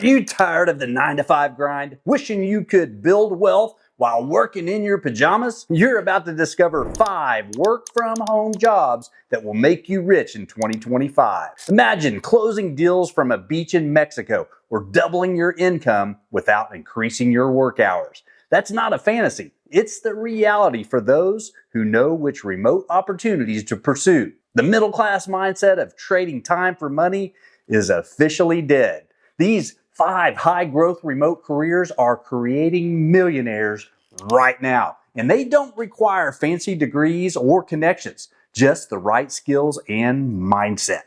Are you tired of the 9-to-5 grind, wishing you could build wealth while working in your pajamas? You're about to discover 5 work-from-home jobs that will make you rich in 2025. Imagine closing deals from a beach in Mexico or doubling your income without increasing your work hours. That's not a fantasy. It's the reality for those who know which remote opportunities to pursue. The middle-class mindset of trading time for money is officially dead. These 5 high-growth remote careers are creating millionaires right now. And they don't require fancy degrees or connections, just the right skills and mindset.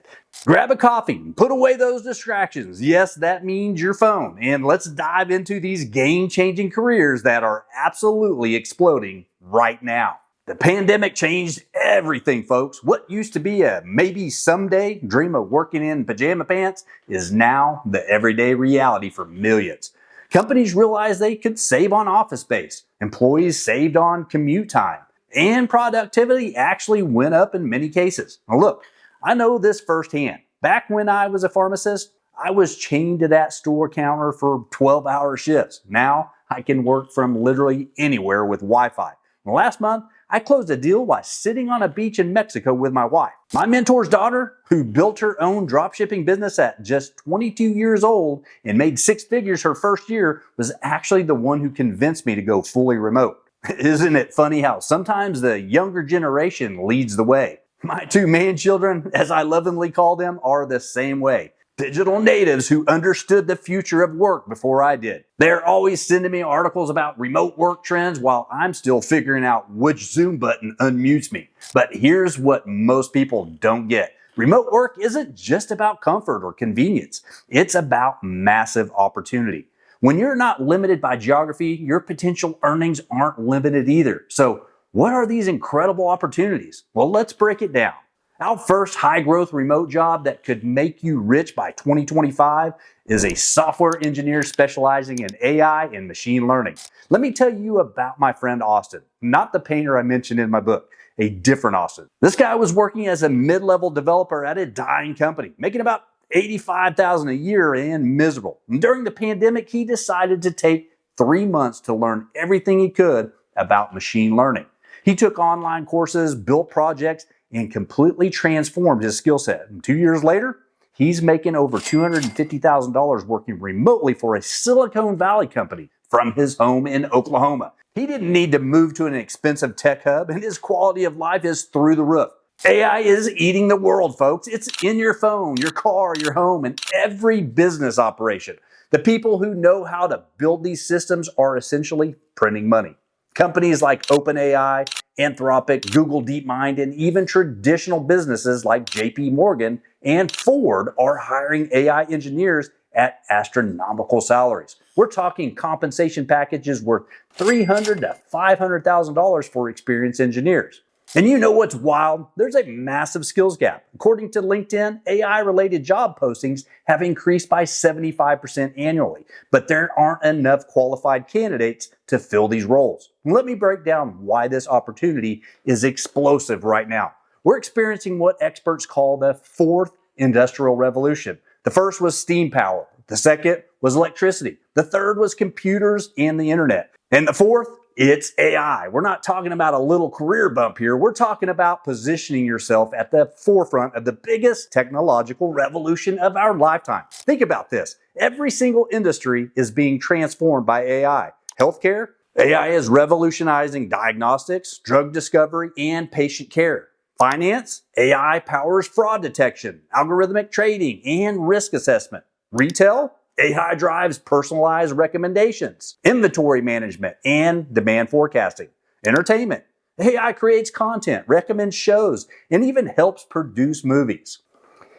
Grab a coffee and put away those distractions. Yes, that means your phone. And let's dive into these game-changing careers that are absolutely exploding right now. The pandemic changed everything, folks. What used to be a maybe someday dream of working in pajama pants is now the everyday reality for millions. Companies realized they could save on office space. Employees saved on commute time. And productivity actually went up in many cases. Now look, I know this firsthand. Back when I was a pharmacist, I was chained to that store counter for 12-hour shifts. Now I can work from literally anywhere with Wi-Fi. Last month, I closed a deal while sitting on a beach in Mexico with my wife. My mentor's daughter, who built her own dropshipping business at just 22 years old and made 6 figures her first year, was actually the one who convinced me to go fully remote. Isn't it funny how sometimes the younger generation leads the way? My 2 man-children, as I lovingly call them, are the same way. Digital natives who understood the future of work before I did. They're always sending me articles about remote work trends while I'm still figuring out which Zoom button unmutes me. But here's what most people don't get. Remote work isn't just about comfort or convenience. It's about massive opportunity. When you're not limited by geography, your potential earnings aren't limited either. So what are these incredible opportunities? Well, let's break it down. Our first high-growth remote job that could make you rich by 2025 is a software engineer specializing in AI and machine learning. Let me tell you about my friend Austin, not the painter I mentioned in my book, a different Austin. This guy was working as a mid-level developer at a dying company, making about $85,000 a year and miserable. And during the pandemic, he decided to take 3 months to learn everything he could about machine learning. He took online courses, built projects, and completely transformed his skill set. And 2 years later, he's making over $250,000 working remotely for a Silicon Valley company from his home in Oklahoma. He didn't need to move to an expensive tech hub, and his quality of life is through the roof. AI is eating the world, folks. It's in your phone, your car, your home, and every business operation. The people who know how to build these systems are essentially printing money. Companies like OpenAI, Anthropic, Google DeepMind, and even traditional businesses like JP Morgan and Ford are hiring AI engineers at astronomical salaries. We're talking compensation packages worth $300,000 to $500,000 for experienced engineers. And you know what's wild? There's a massive skills gap. According to LinkedIn, AI-related job postings have increased by 75% annually, but there aren't enough qualified candidates to fill these roles. Let me break down why this opportunity is explosive right now. We're experiencing what experts call the 4th industrial revolution. The first was steam power. The second was electricity. The third was computers and the internet. And the fourth, it's AI. We're not talking about a little career bump here. We're talking about positioning yourself at the forefront of the biggest technological revolution of our lifetime. Think about this. Every single industry is being transformed by AI. Healthcare, AI is revolutionizing diagnostics, drug discovery, and patient care. Finance, AI powers fraud detection, algorithmic trading, and risk assessment. Retail, AI drives personalized recommendations, inventory management, and demand forecasting. Entertainment, AI creates content, recommends shows, and even helps produce movies.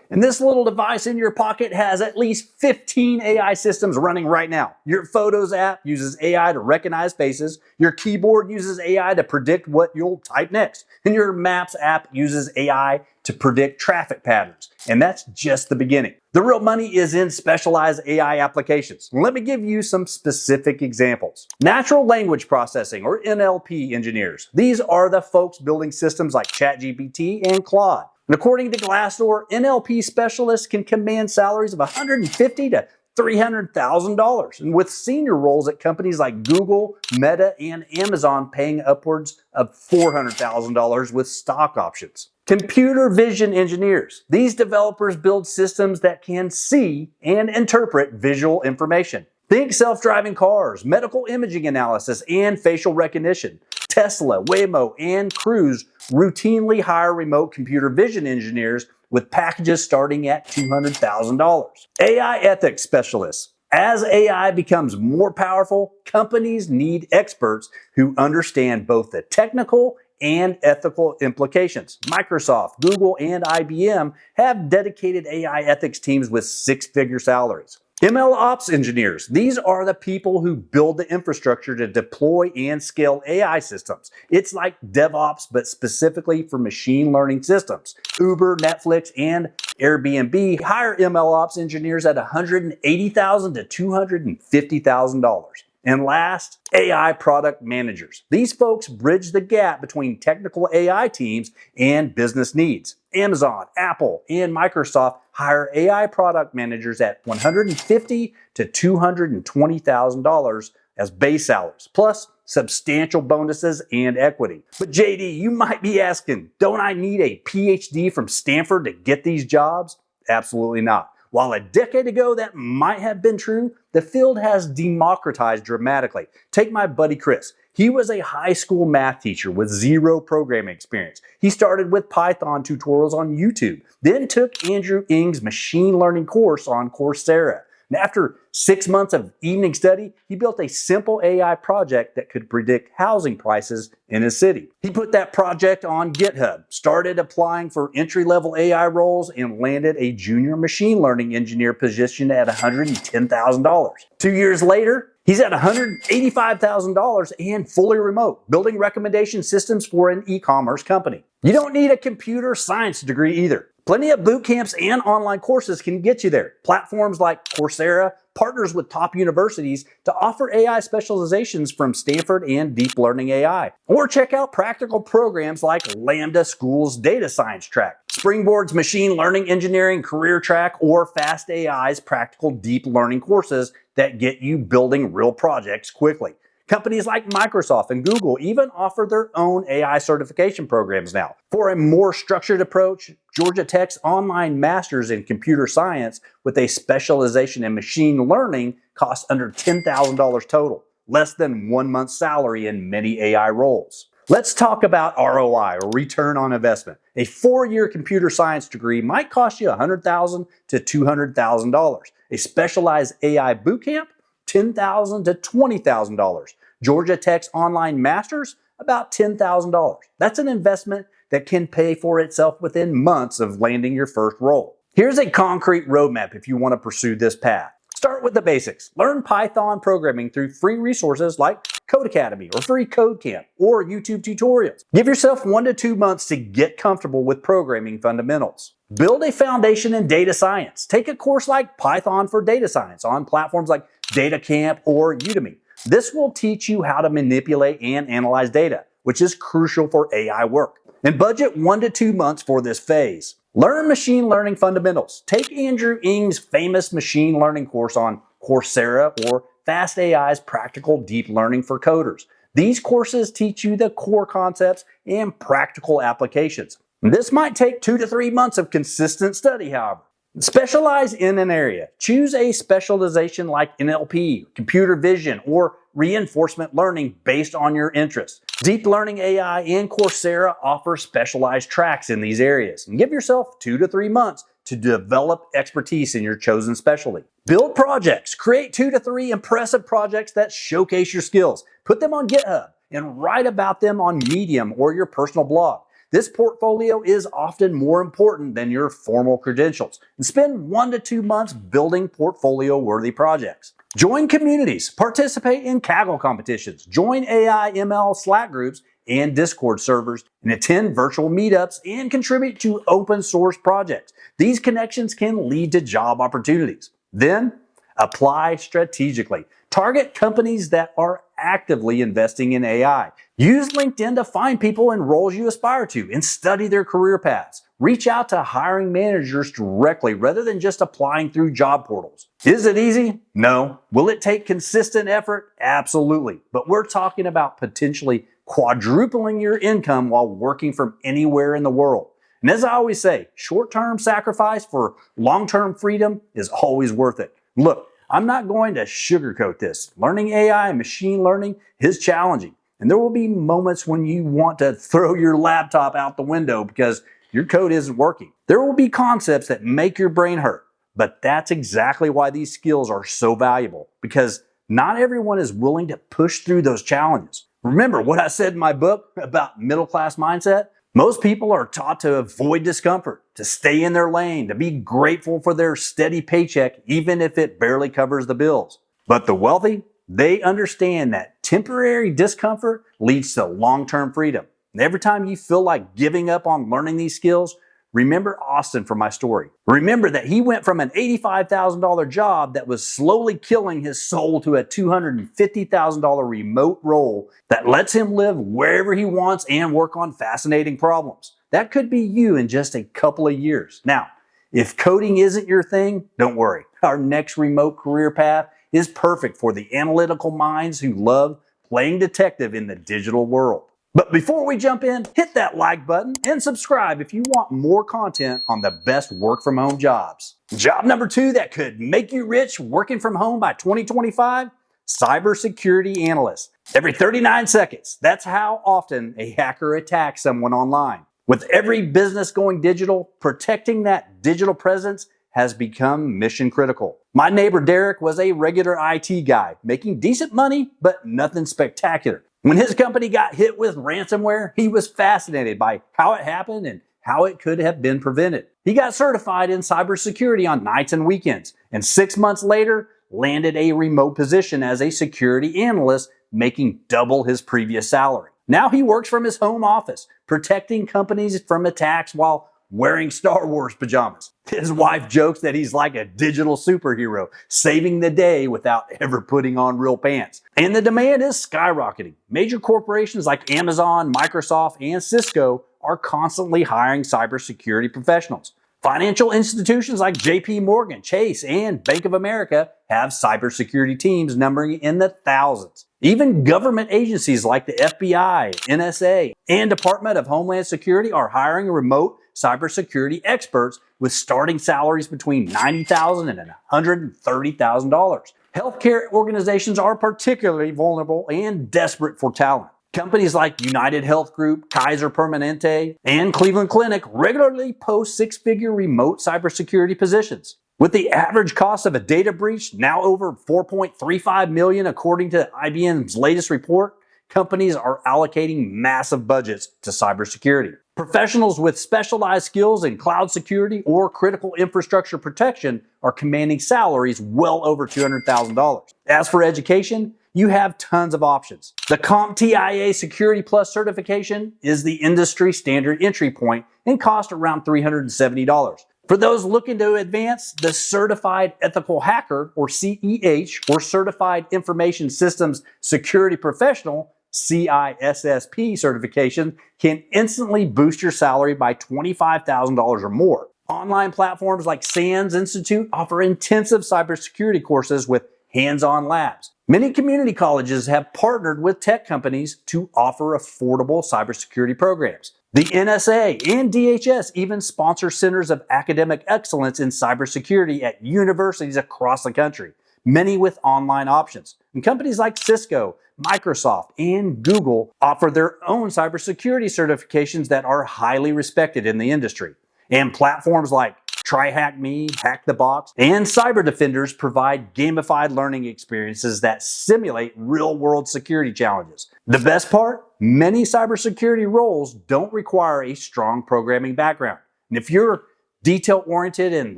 And this little device in your pocket has at least 15 AI systems running right now. Your Photos app uses AI to recognize faces. Your keyboard uses AI to predict what you'll type next. And your Maps app uses AI to predict traffic patterns. And that's just the beginning. The real money is in specialized AI applications. Let me give you some specific examples. Natural language processing, or NLP engineers. These are the folks building systems like ChatGPT and Claude. And according to Glassdoor, NLP specialists can command salaries of $150,000 to $300,000. And with senior roles at companies like Google, Meta, and Amazon paying upwards of $400,000 with stock options. Computer vision engineers. These developers build systems that can see and interpret visual information. Think self-driving cars, medical imaging analysis, and facial recognition. Tesla, Waymo, and Cruise routinely hire remote computer vision engineers with packages starting at $200,000. AI ethics specialists. As AI becomes more powerful, companies need experts who understand both the technical and ethical implications. Microsoft, Google, and IBM have dedicated AI ethics teams with six-figure salaries. ML ops engineers. These are the people who build the infrastructure to deploy and scale AI systems. It's like DevOps, but specifically for machine learning systems. Uber, Netflix, and Airbnb hire ML ops engineers at $180,000 to $250,000. And last, AI product managers. These folks bridge the gap between technical AI teams and business needs. Amazon, Apple, and Microsoft hire AI product managers at $150,000 to $220,000 as base salaries, plus substantial bonuses and equity. But JD, you might be asking, don't I need a PhD from Stanford to get these jobs? Absolutely not. While a decade ago that might have been true, the field has democratized dramatically. Take my buddy Chris. He was a high school math teacher with zero programming experience. He started with Python tutorials on YouTube, then took Andrew Ng's machine learning course on Coursera. And after 6 months of evening study, he built a simple AI project that could predict housing prices in his city. He put that project on GitHub, started applying for entry-level AI roles, and landed a junior machine learning engineer position at $110,000. 2 years later, he's at $185,000 and fully remote, building recommendation systems for an e-commerce company. You don't need a computer science degree either. Plenty of boot camps and online courses can get you there. Platforms like Coursera partners with top universities to offer AI specializations from Stanford and Deep Learning AI. Or check out practical programs like Lambda School's Data Science Track, Springboard's Machine Learning Engineering Career Track, or Fast AI's practical deep learning courses that get you building real projects quickly. Companies like Microsoft and Google even offer their own AI certification programs now. For a more structured approach, Georgia Tech's online master's in computer science with a specialization in machine learning costs under $10,000 total, less than 1 month's salary in many AI roles. Let's talk about ROI, or return on investment. A 4-year computer science degree might cost you $100,000 to $200,000. A specialized AI bootcamp, $10,000 to $20,000. Georgia Tech's online masters, about $10,000. That's an investment that can pay for itself within months of landing your first role. Here's a concrete roadmap if you want to pursue this path. Start with the basics. Learn Python programming through free resources like Code Academy or free Code Camp or YouTube tutorials. Give yourself 1 to 2 months to get comfortable with programming fundamentals. Build a foundation in data science. Take a course like Python for Data Science on platforms like Data Camp or Udemy. This will teach you how to manipulate and analyze data, which is crucial for AI work. And budget 1 to 2 months for this phase. Learn machine learning fundamentals. Take Andrew Ng's famous machine learning course on Coursera or Fast AI's practical deep learning for coders. These courses teach you the core concepts and practical applications. This might take 2 to 3 months of consistent study, however. Specialize in an area. Choose a specialization like NLP, computer vision, or reinforcement learning based on your interests. Deep Learning AI and Coursera offer specialized tracks in these areas. And give yourself 2 to 3 months to develop expertise in your chosen specialty. Build projects. Create 2 to 3 impressive projects that showcase your skills. Put them on GitHub and write about them on Medium or your personal blog. This portfolio is often more important than your formal credentials. And spend 1 to 2 months building portfolio-worthy projects. Join communities, participate in Kaggle competitions, join AI ML Slack groups and Discord servers, and attend virtual meetups and contribute to open source projects. These connections can lead to job opportunities. Then, apply strategically. Target companies that are actively investing in AI. Use LinkedIn to find people in roles you aspire to and study their career paths. Reach out to hiring managers directly rather than just applying through job portals. Is it easy? No. Will it take consistent effort? Absolutely. But we're talking about potentially quadrupling your income while working from anywhere in the world. And as I always say, short-term sacrifice for long-term freedom is always worth it. Look, I'm not going to sugarcoat this. Learning AI and machine learning is challenging. And there will be moments when you want to throw your laptop out the window because your code isn't working. There will be concepts that make your brain hurt. But that's exactly why these skills are so valuable, because not everyone is willing to push through those challenges. Remember what I said in my book about middle-class mindset? Most people are taught to avoid discomfort, to stay in their lane, to be grateful for their steady paycheck, even if it barely covers the bills. But the wealthy, they understand that temporary discomfort leads to long-term freedom. And every time you feel like giving up on learning these skills, remember Austin from my story. Remember that he went from an $85,000 job that was slowly killing his soul to a $250,000 remote role that lets him live wherever he wants and work on fascinating problems. That could be you in just a couple of years. Now, if coding isn't your thing, don't worry. Our next remote career path is perfect for the analytical minds who love playing detective in the digital world. But before we jump in, hit that like button and subscribe if you want more content on the best work from home jobs. Job number 2 that could make you rich working from home by 2025, Cybersecurity Analyst. Every 39 seconds, that's how often a hacker attacks someone online. With every business going digital, protecting that digital presence has become mission critical. My neighbor Derek was a regular IT guy, making decent money, but nothing spectacular. When his company got hit with ransomware, he was fascinated by how it happened and how it could have been prevented. He got certified in cybersecurity on nights and weekends, and 6 months later, landed a remote position as a security analyst, making double his previous salary. Now he works from his home office, protecting companies from attacks while wearing Star Wars pajamas. His wife jokes that he's like a digital superhero, saving the day without ever putting on real pants. And the demand is skyrocketing. Major corporations like Amazon, Microsoft, and Cisco are constantly hiring cybersecurity professionals. Financial institutions like JP Morgan, Chase, and Bank of America have cybersecurity teams numbering in the thousands. Even government agencies like the FBI, NSA, and Department of Homeland Security are hiring remote cybersecurity experts with starting salaries between $90,000 and $130,000. Healthcare organizations are particularly vulnerable and desperate for talent. Companies like United Health Group, Kaiser Permanente, and Cleveland Clinic regularly post six-figure remote cybersecurity positions. With the average cost of a data breach now over $4.35 million according to IBM's latest report, companies are allocating massive budgets to cybersecurity. Professionals with specialized skills in cloud security or critical infrastructure protection are commanding salaries well over $200,000. As for education, you have tons of options. The CompTIA Security Plus certification is the industry standard entry point and costs around $370. For those looking to advance, the Certified Ethical Hacker, or CEH, or Certified Information Systems Security Professional, CISSP certification can instantly boost your salary by $25,000 or more. Online platforms like SANS Institute offer intensive cybersecurity courses with hands-on labs. Many community colleges have partnered with tech companies to offer affordable cybersecurity programs. The NSA and DHS even sponsor centers of academic excellence in cybersecurity at universities across the country, many with online options. And companies like Cisco, Microsoft, and Google offer their own cybersecurity certifications that are highly respected in the industry. And platforms like TryHackMe, Hack the Box, and Cyber Defenders provide gamified learning experiences that simulate real-world security challenges. The best part? Many cybersecurity roles don't require a strong programming background. And if you're detail-oriented and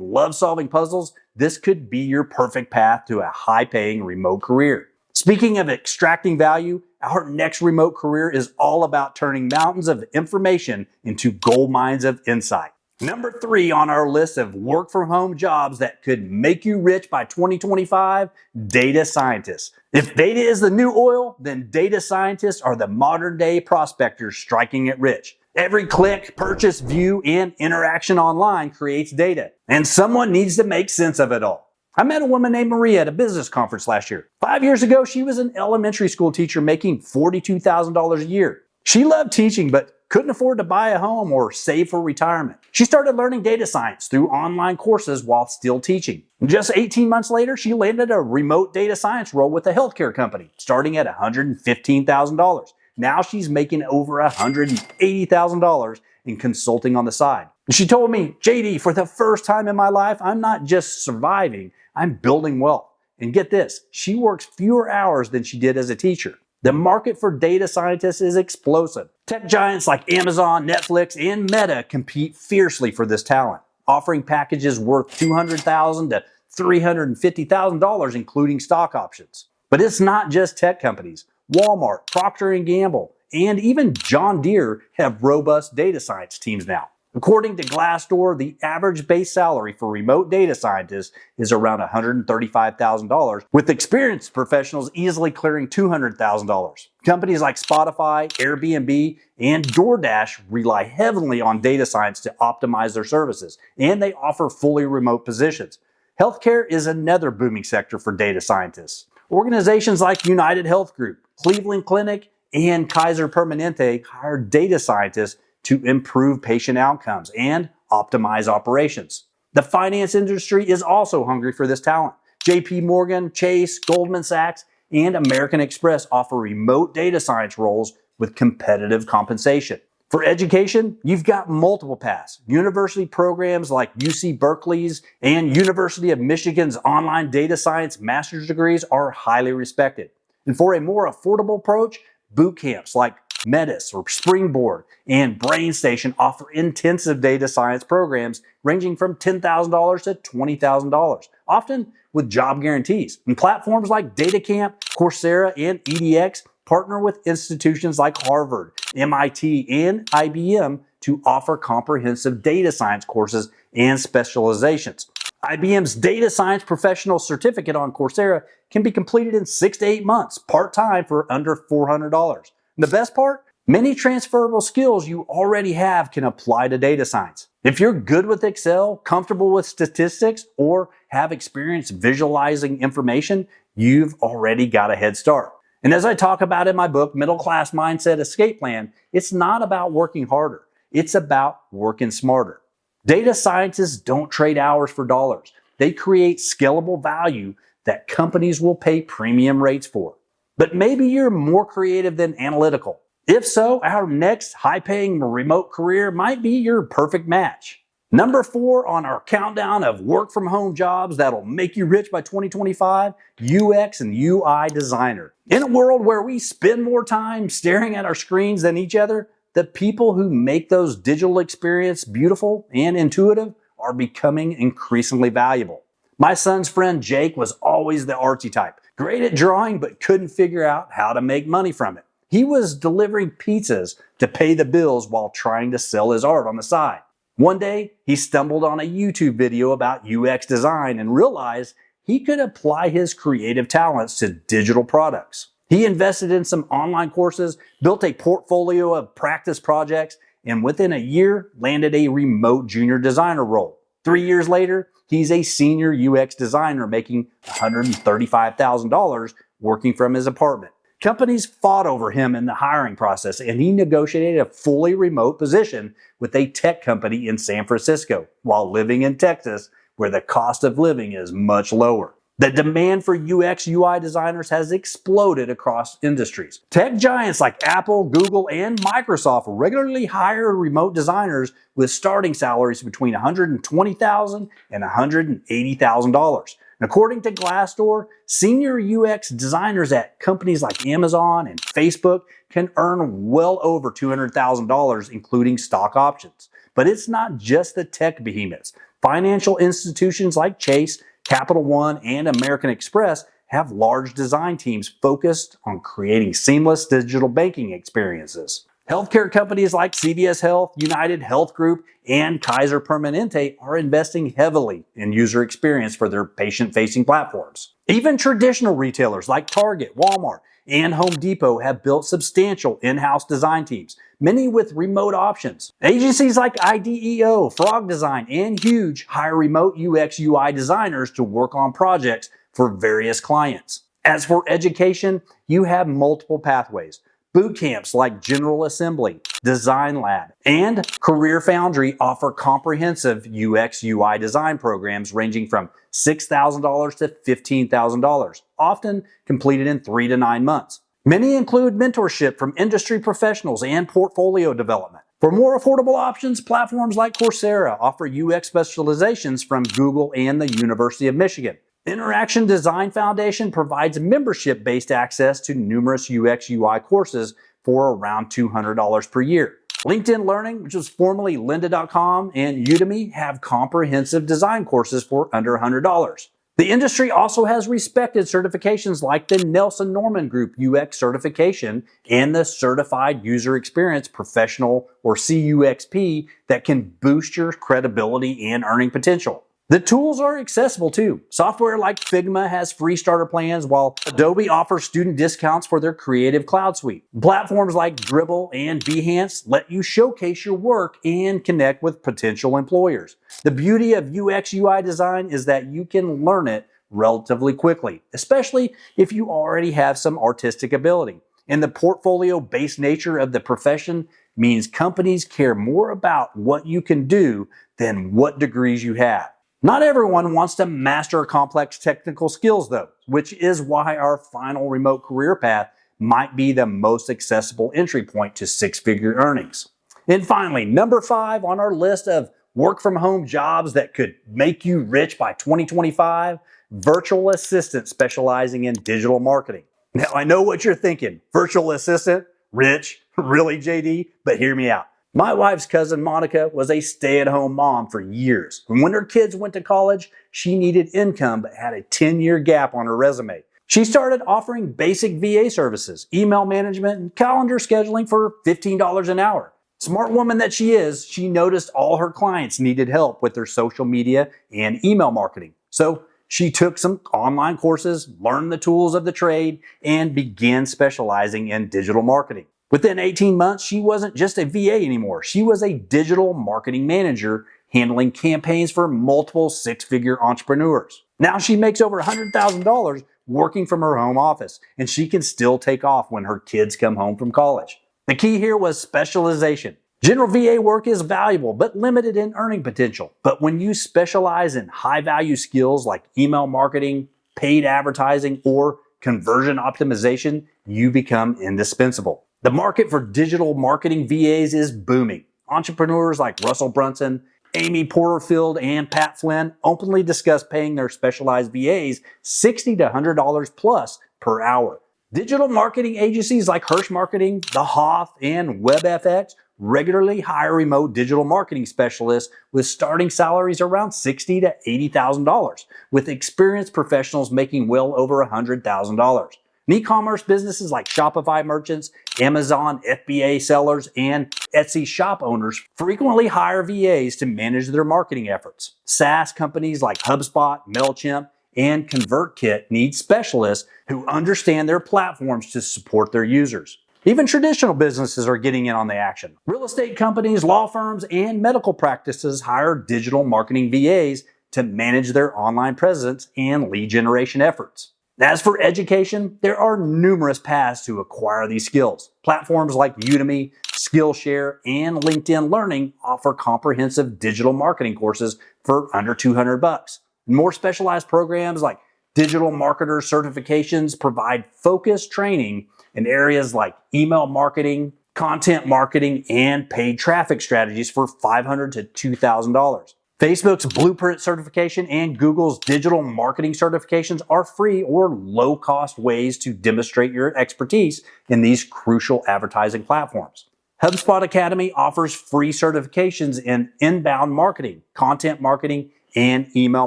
love solving puzzles, this could be your perfect path to a high-paying remote career. Speaking of extracting value, our next remote career is all about turning mountains of information into gold mines of insight. Number 3 on our list of work from home jobs that could make you rich by 2025, data scientists. If data is the new oil, then data scientists are the modern day prospectors striking it rich. Every click, purchase, view, and interaction online creates data, and someone needs to make sense of it all. I met a woman named Maria at a business conference last year. 5 years ago, she was an elementary school teacher making $42,000 a year. She loved teaching, but couldn't afford to buy a home or save for retirement. She started learning data science through online courses while still teaching. Just 18 months later, she landed a remote data science role with a healthcare company, starting at $115,000. Now she's making over $180,000 in consulting on the side. And she told me, JD, for the first time in my life, I'm not just surviving, I'm building wealth. And get this, she works fewer hours than she did as a teacher. The market for data scientists is explosive. Tech giants like Amazon, Netflix, and Meta compete fiercely for this talent, offering packages worth $200,000 to $350,000, including stock options. But it's not just tech companies. Walmart, Procter & Gamble, and even John Deere have robust data science teams now. According to Glassdoor, the average base salary for remote data scientists is around $135,000, with experienced professionals easily clearing $200,000. Companies like Spotify, Airbnb, and DoorDash rely heavily on data science to optimize their services, and they offer fully remote positions. Healthcare is another booming sector for data scientists. Organizations like United Health Group, Cleveland Clinic, and Kaiser Permanente hire data scientists to improve patient outcomes and optimize operations. The finance industry is also hungry for this talent. JP Morgan, Chase, Goldman Sachs, and American Express offer remote data science roles with competitive compensation. For education, you've got multiple paths. University programs like UC Berkeley's and University of Michigan's online data science master's degrees are highly respected. And for a more affordable approach, boot camps like Metis or Springboard and BrainStation offer intensive data science programs ranging from $10,000 to $20,000, often with job guarantees. And platforms like DataCamp, Coursera, and EDX partner with institutions like Harvard, MIT, and IBM to offer comprehensive data science courses and specializations. IBM's Data Science Professional Certificate on Coursera can be completed in 6 to 8 months, part-time for under $400. And the best part? Many transferable skills you already have can apply to data science. If you're good with Excel, comfortable with statistics, or have experience visualizing information, you've already got a head start. And as I talk about in my book, Middle Class Mindset Escape Plan, it's not about working harder. It's about working smarter. Data scientists don't trade hours for dollars. They create scalable value that companies will pay premium rates for. But maybe you're more creative than analytical. If so, our next high-paying remote career might be your perfect match. Number 4 on our countdown of work-from-home jobs that'll make you rich by 2025, UX and UI designer. In a world where we spend more time staring at our screens than each other, the people who make those digital experiences beautiful and intuitive are becoming increasingly valuable. My son's friend Jake was always the artsy type, great at drawing but couldn't figure out how to make money from it. He was delivering pizzas to pay the bills while trying to sell his art on the side. One day, he stumbled on a YouTube video about UX design and realized he could apply his creative talents to digital products. He invested in some online courses, built a portfolio of practice projects, and within a year landed a remote junior designer role. 3 years later, he's a senior UX designer making $135,000 working from his apartment. Companies fought over him in the hiring process, and he negotiated a fully remote position with a tech company in San Francisco while living in Texas, where the cost of living is much lower. The demand for UX UI designers has exploded across industries. Tech giants like Apple, Google, and Microsoft regularly hire remote designers with starting salaries between $120,000 and $180,000. According to Glassdoor, senior UX designers at companies like Amazon and Facebook can earn well over $200,000, including stock options. But it's not just the tech behemoths. Financial institutions like Chase, Capital One, and American Express have large design teams focused on creating seamless digital banking experiences. Healthcare companies like CVS Health, United Health Group, and Kaiser Permanente are investing heavily in user experience for their patient-facing platforms. Even traditional retailers like Target, Walmart, and Home Depot have built substantial in-house design teams, many with remote options. Agencies like IDEO, Frog Design, and Huge hire remote UX UI designers to work on projects for various clients. As for education, you have multiple pathways. Boot camps like General Assembly, Design Lab, and Career Foundry offer comprehensive UX UI design programs ranging from $6,000 to $15,000, often completed in 3 to 9 months. Many include mentorship from industry professionals and portfolio development. For more affordable options, platforms like Coursera offer UX specializations from Google and the University of Michigan. Interaction Design Foundation provides membership-based access to numerous UX UI courses for around $200 per year. LinkedIn Learning, which was formerly lynda.com, and Udemy have comprehensive design courses for under $100. The industry also has respected certifications like the Nelson Norman Group UX certification and the Certified User Experience Professional or CUXP that can boost your credibility and earning potential. The tools are accessible too. Software like Figma has free starter plans, while Adobe offers student discounts for their Creative Cloud suite. Platforms like Dribbble and Behance let you showcase your work and connect with potential employers. The beauty of UX UI design is that you can learn it relatively quickly, especially if you already have some artistic ability. And the portfolio-based nature of the profession means companies care more about what you can do than what degrees you have. Not everyone wants to master complex technical skills though, which is why our final remote career path might be the most accessible entry point to six-figure earnings. And finally, number 5 on our list of work from home jobs that could make you rich by 2025, virtual assistant specializing in digital marketing. Now I know what you're thinking, virtual assistant, rich, really JD, but hear me out. My wife's cousin Monica was a stay-at-home mom for years. And when her kids went to college, she needed income but had a 10-year gap on her resume. She started offering basic VA services, email management, and calendar scheduling for $15 an hour. Smart woman that she is, she noticed all her clients needed help with their social media and email marketing. So she took some online courses, learned the tools of the trade, and began specializing in digital marketing. Within 18 months, she wasn't just a VA anymore. She was a digital marketing manager handling campaigns for multiple six-figure entrepreneurs. Now she makes over $100,000 working from her home office, and she can still take off when her kids come home from college. The key here was specialization. General VA work is valuable but limited in earning potential. But when you specialize in high-value skills like email marketing, paid advertising, or conversion optimization, you become indispensable. The market for digital marketing VAs is booming. Entrepreneurs like Russell Brunson, Amy Porterfield, and Pat Flynn openly discuss paying their specialized VAs $60 to $100 plus per hour. Digital marketing agencies like Hirsch Marketing, The Hoff, and WebFX regularly hire remote digital marketing specialists with starting salaries around $60,000 to $80,000, with experienced professionals making well over $100,000. E-commerce businesses like Shopify merchants, Amazon FBA sellers, and Etsy shop owners frequently hire VAs to manage their marketing efforts. SaaS companies like HubSpot, MailChimp, and ConvertKit need specialists who understand their platforms to support their users. Even traditional businesses are getting in on the action. Real estate companies, law firms, and medical practices hire digital marketing VAs to manage their online presence and lead generation efforts. As for education, there are numerous paths to acquire these skills. Platforms like Udemy, Skillshare, and LinkedIn Learning offer comprehensive digital marketing courses for under $200. More specialized programs like digital marketer certifications provide focused training in areas like email marketing, content marketing, and paid traffic strategies for $500 to $2,000. Facebook's Blueprint certification and Google's digital marketing certifications are free or low-cost ways to demonstrate your expertise in these crucial advertising platforms. HubSpot Academy offers free certifications in inbound marketing, content marketing, and email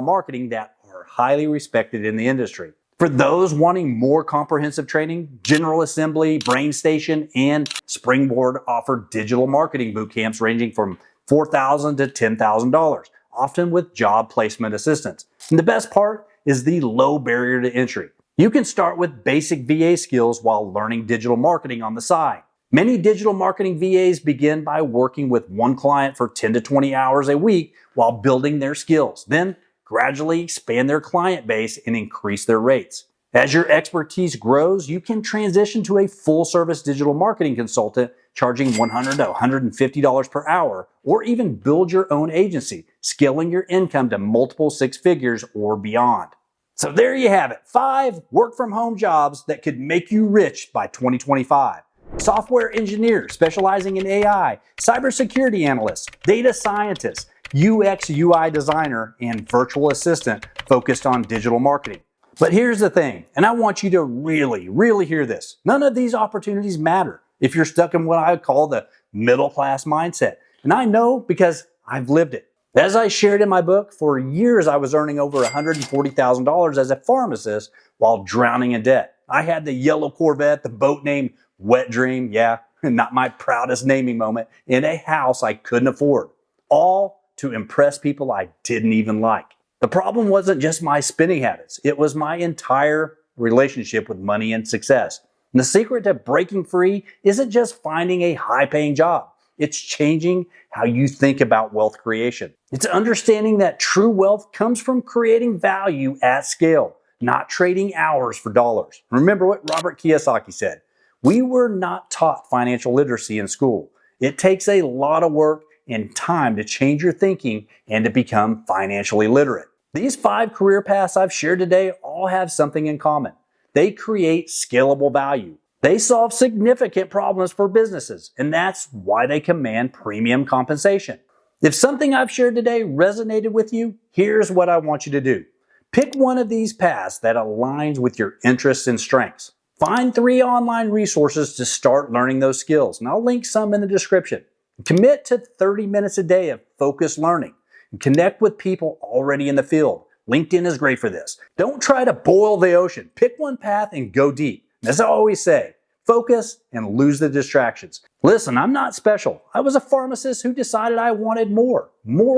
marketing that are highly respected in the industry. For those wanting more comprehensive training, General Assembly, BrainStation, and Springboard offer digital marketing boot camps ranging from $4,000 to $10,000, often with job placement assistance. And the best part is the low barrier to entry. You can start with basic VA skills while learning digital marketing on the side. Many digital marketing VAs begin by working with one client for 10 to 20 hours a week while building their skills. Then gradually expand their client base and increase their rates. As your expertise grows, you can transition to a full-service digital marketing consultant charging $100 to $150 per hour, or even build your own agency, scaling your income to multiple six figures or beyond. So there you have it, 5 work-from-home jobs that could make you rich by 2025. Software engineer specializing in AI, cybersecurity analyst, data scientist, UX UI designer, and virtual assistant focused on digital marketing. But here's the thing, and I want you to really hear this. None of these opportunities matter if you're stuck in what I call the middle class mindset. And I know because I've lived it. As I shared in my book, for years I was earning over $140,000 as a pharmacist while drowning in debt. I had the yellow Corvette, the boat named Wet Dream, yeah, not my proudest naming moment, and a house I couldn't afford. All to impress people I didn't even like. The problem wasn't just my spending habits. It was my entire relationship with money and success. And the secret to breaking free isn't just finding a high-paying job. It's changing how you think about wealth creation. It's understanding that true wealth comes from creating value at scale, not trading hours for dollars. Remember what Robert Kiyosaki said. We were not taught financial literacy in school. It takes a lot of work and time to change your thinking and to become financially literate. These 5 career paths I've shared today all have something in common. They create scalable value. They solve significant problems for businesses, and that's why they command premium compensation. If something I've shared today resonated with you, here's what I want you to do. Pick one of these paths that aligns with your interests and strengths. Find 3 online resources to start learning those skills, and I'll link some in the description. Commit to 30 minutes a day of focused learning. And connect with people already in the field. LinkedIn is great for this. Don't try to boil the ocean. Pick one path and go deep. As I always say, focus and lose the distractions. Listen, I'm not special. I was a pharmacist who decided I wanted more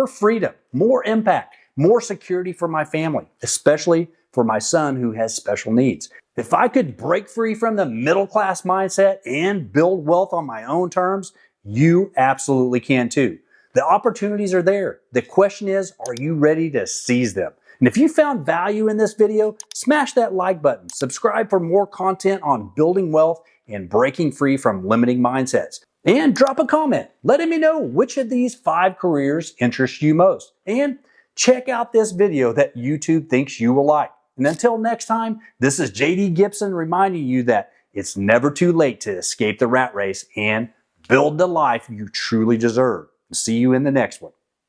freedom, more impact, more security for my family, especially for my son who has special needs. If I could break free from the middle class mindset and build wealth on my own terms, you absolutely can too. The opportunities are there. The question is, are you ready to seize them? And if you found value in this video, smash that like button. Subscribe for more content on building wealth and breaking free from limiting mindsets. And drop a comment letting me know which of these 5 careers interest you most. And check out this video that YouTube thinks you will like. And until next time, this is JD Gibson reminding you that it's never too late to escape the rat race and build the life you truly deserve. See you in the next one.